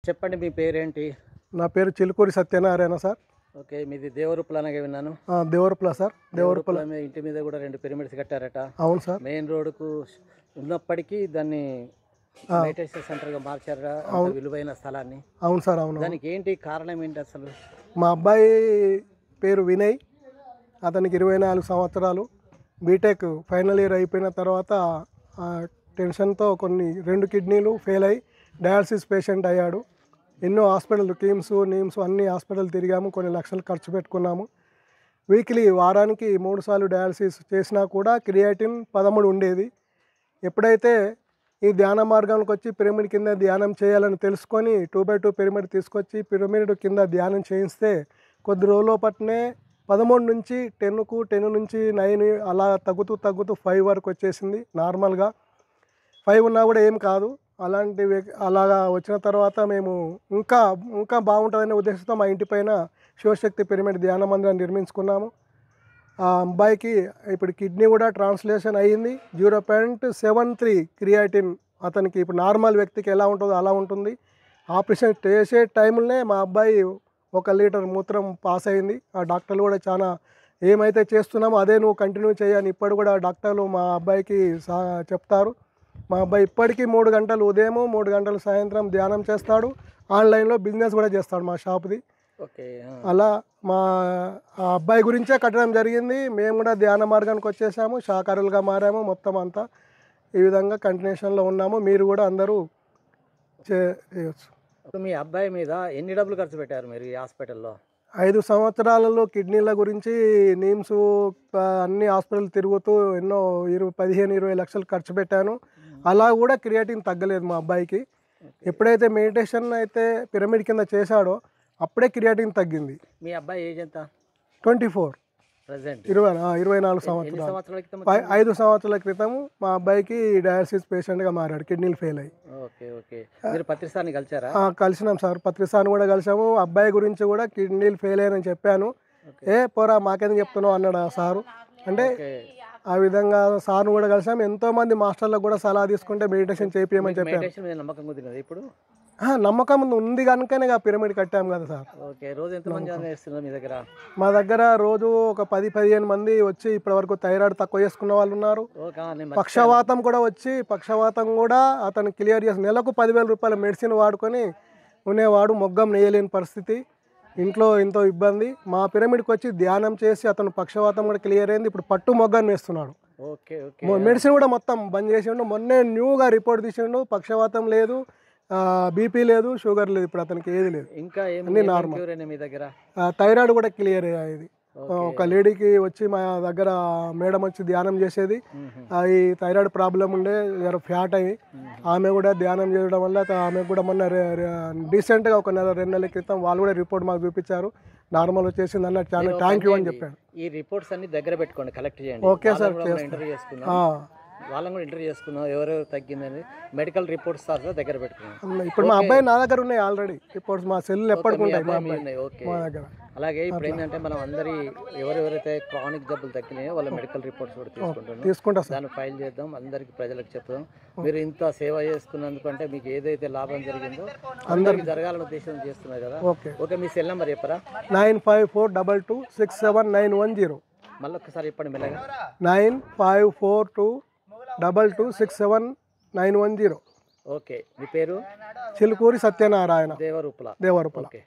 చెప్పండి మీ పేరేంటి? నా పేరు చిలుకూరి సత్యనారాయణ సార్. ఓకే, మీది దేవరూపల అనగా విన్నాను. దేవరూపల సార్. దేవరూపల మీ ఇంటి మీద కూడా 2 పిరమిడ్స్ కట్టారట. అవును సార్. మెయిన్ రోడ్డుకు ఉన్నప్పటికీ దాన్ని మెడిటేషన్ సెంటర్గా మార్చారా? విలువైన స్థలాన్ని. అవును సార్. అవును. దానికి ఏంటి కారణం ఏంటి అసలు? మా అబ్బాయి పేరు వినయ్. అతనికి 24 సంవత్సరాలు. బీటెక్ ఫైనల్ ఇయర్ అయిపోయిన తర్వాత టెన్షన్తో 2 కిడ్నీలు ఫెయిల్ అయ్యి డయాలసిస్ పేషెంట్ అయ్యాడు. ఎన్నో హాస్పిటల్ నీమ్స్ అన్ని హాస్పిటల్ తిరిగాము. కొన్ని లక్షలు ఖర్చు పెట్టుకున్నాము. వీక్లీ వారానికి 3 సార్లు డయాలసిస్ చేసినా కూడా క్రియాటిన్ 13 ఉండేది. ఎప్పుడైతే ఈ ధ్యాన మార్గానికి వచ్చి పిరమిడ్ కింద ధ్యానం చేయాలని తెలుసుకొని 2x2 పిరమిడ్ తీసుకొచ్చి పిరమిడ్ కింద ధ్యానం చేయిస్తే కొద్ది రోజుల పట్నే 13 నుంచి 10కు 10 నుంచి 9 అలా తగ్గుతూ 5 వరకు వచ్చేసింది. నార్మల్గా 5 ఉన్నా కూడా ఏం కాదు. అలాగా వచ్చిన తర్వాత మేము ఇంకా బాగుంటుందనే ఉద్దేశంతో మా ఇంటి పైన శివశక్తి పిరమిడ్ ధ్యాన మందిరాన్ని నిర్మించుకున్నాము. ఆ అబ్బాయికి ఇప్పుడు కిడ్నీ కూడా ట్రాన్స్లేషన్ అయ్యింది. 0.73 క్రియాటిన్. అతనికి ఇప్పుడు నార్మల్ వ్యక్తికి ఎలా ఉంటుందో అలా ఉంటుంది. ఆపరేషన్ చేసే టైంలోనే మా అబ్బాయి 1 లీటర్ మూత్రం పాస్ అయింది. ఆ డాక్టర్లు కూడా చాలా ఏమైతే చేస్తున్నామో అదే నువ్వు కంటిన్యూ చేయని ఇప్పుడు కూడా డాక్టర్లు మా అబ్బాయికి చెప్తారు. మా అబ్బాయి ఇప్పటికీ 3 గంటలు ఉదయం 3 గంటలు సాయంత్రం ధ్యానం చేస్తాడు. ఆన్లైన్లో బిజినెస్ కూడా చేస్తాడు మా షాప్ది. ఓకే, అలా మా అబ్బాయి గురించే కట్టడం జరిగింది. మేము కూడా ధ్యాన మార్గానికి వచ్చేసాము, శాకారులుగా మారాము. మొత్తం అంతా ఈ విధంగా కంటిన్యూషన్లో ఉన్నాము. మీరు కూడా అందరూ చేయవచ్చు. మీ అబ్బాయి మీద ఎన్ని డబ్బులు ఖర్చు పెట్టారు మీరు ఈ హాస్పిటల్లో? 5 సంవత్సరాలలో కిడ్నీల గురించి నీమ్స్ అన్ని హాస్పిటల్ తిరుగుతూ ఎన్నో 15-20 లక్షలు ఖర్చు పెట్టాను. అలా కూడా క్రియాటిన్ తగ్గలేదు మా అబ్బాయికి. ఎప్పుడైతే మెడిటేషన్ అయితే పిరమిడ్ కింద చేశాడో అప్పుడే క్రియాటిన్ తగ్గింది. మీ అబ్బాయి ఏజ్ ఎంత? 24. ప్రెసెంట్ 24 సంవత్సరాలు. 5 సంవత్సరాల క్రితం మా అబ్బాయికి డయాలసిస్ పేషెంట్గా మారాడు, కిడ్నీలు ఫెయిల్ అయ్యి. ఓకే ఓకే, మీరు పత్రిసాని కలిసారా? కలిసినాం సార్. పత్రిసాని కూడా కలిసాము. అబ్బాయి గురించి కూడా కిడ్నీలు ఫెయిల్ అయ్యానని చెప్పాను. పోరా మాకేందుకు చెప్తున్నావు అన్నాడు ఆ సారు. అంటే ఆ విధంగా సార్ను కూడా కలిసాము. ఎంతోమంది మాస్టర్లకు కూడా సలహా తీసుకుంటే మెడిటేషన్ చేయించమని చెప్పాను. ఇప్పుడు నమ్మకం ఉంది కనుకనే పిరమిడ్ కట్టాము కదా సార్. ఓకే, రోజు ఎంతమంది చేస్తున్నారు మీ దగ్గర? మా దగ్గర రోజు ఒక 10-15 మంది వచ్చి ఇప్పటివరకు థైరాయిడ్ తక్కువ చేసుకున్న వాళ్ళు ఉన్నారు. పక్షవాతం కూడా అతను క్లియర్ చేసి నెలకు 10,000 రూపాయల మెడిసిన్ వాడుకొని ఉండేవాడు. మొగ్గం నేయలేని పరిస్థితి, ఇంట్లో ఎంతో ఇబ్బంది. మా పిరమిడ్కి వచ్చి ధ్యానం చేసి అతను పక్షవాతం కూడా క్లియర్ అయింది. ఇప్పుడు పట్టు మొగ్గాన్ని వేస్తున్నాడు. మెడిసిన్ కూడా మొత్తం బంద్ చేసిండు. మొన్నే న్యూగా రిపోర్ట్ తీసిండు. పక్షవాతం లేదు, బీపీ లేదు, షుగర్ లేదు. ఇప్పుడు అతనికి ఏది లేదు. ఇంకా అన్ని నార్మల్. థైరాయిడ్ కూడా క్లియర్ అయ్యేది. ఒక లేడీకి వచ్చి మా దగ్గర మేడం వచ్చి ధ్యానం చేసేది. ఈ థైరాయిడ్ ప్రాబ్లం ఉండే, ఫ్యాట్ అయ్యి ఆమె కూడా ధ్యానం చేయడం వల్ల ఆమె కూడా మొన్న రీసెంట్గా ఒక 2 నెలల క్రితం వాళ్ళు కూడా రిపోర్ట్ మాకు చూపించారు. నార్మల్ వచ్చేసింది అన్న. చాలా థ్యాంక్ యూ అని చెప్పాడు. ఈ రిపోర్ట్స్ అన్ని దగ్గర పెట్టుకోండి, కలెక్ట్ చేయండి. ఓకే సార్, వాళ్ళని కూడా ఇంటర్వ్యూ చేసుకున్నాం, ఎవరెవరు తగ్గిందని మెడికల్ రిపోర్ట్స్ దగ్గర పెట్టుకున్నాం. ఇప్పుడు మా అబ్బాయి నా దగ్గర ఉన్నాయి ఆల్రెడీ రిపోర్ట్స్. మా సెల్ ఎప్పటికుంటాయి మా దగ్గర. అలాగే ఇప్పుడు ఏంటంటే మనం అందరి ఎవరెవరైతే క్రానిక్ జబ్బులు తగ్గినాయో వాళ్ళ మెడికల్ రిపోర్ట్స్ కూడా తీసుకుంటాం. దాన్ని ఫైల్ చేద్దాం, అందరికి ప్రజలకు చెప్తాం. మీరు ఇంత సేవ చేసుకున్నందుకు అంటే మీకు ఏదైతే లాభం జరిగిందో అందరికి జరగాలని ఉద్దేశం చేస్తున్నారు కదా. ఓకే, మీ సెల్ నెంబర్ చెప్పరా? 9542267910. మళ్ళీ ఒకసారి చెప్పండి మెల్లగా. 9542267910. ఓకే, మీ పేరు? చిలుకూరి సత్యనారాయణ. దేవరూపల. ఓకే.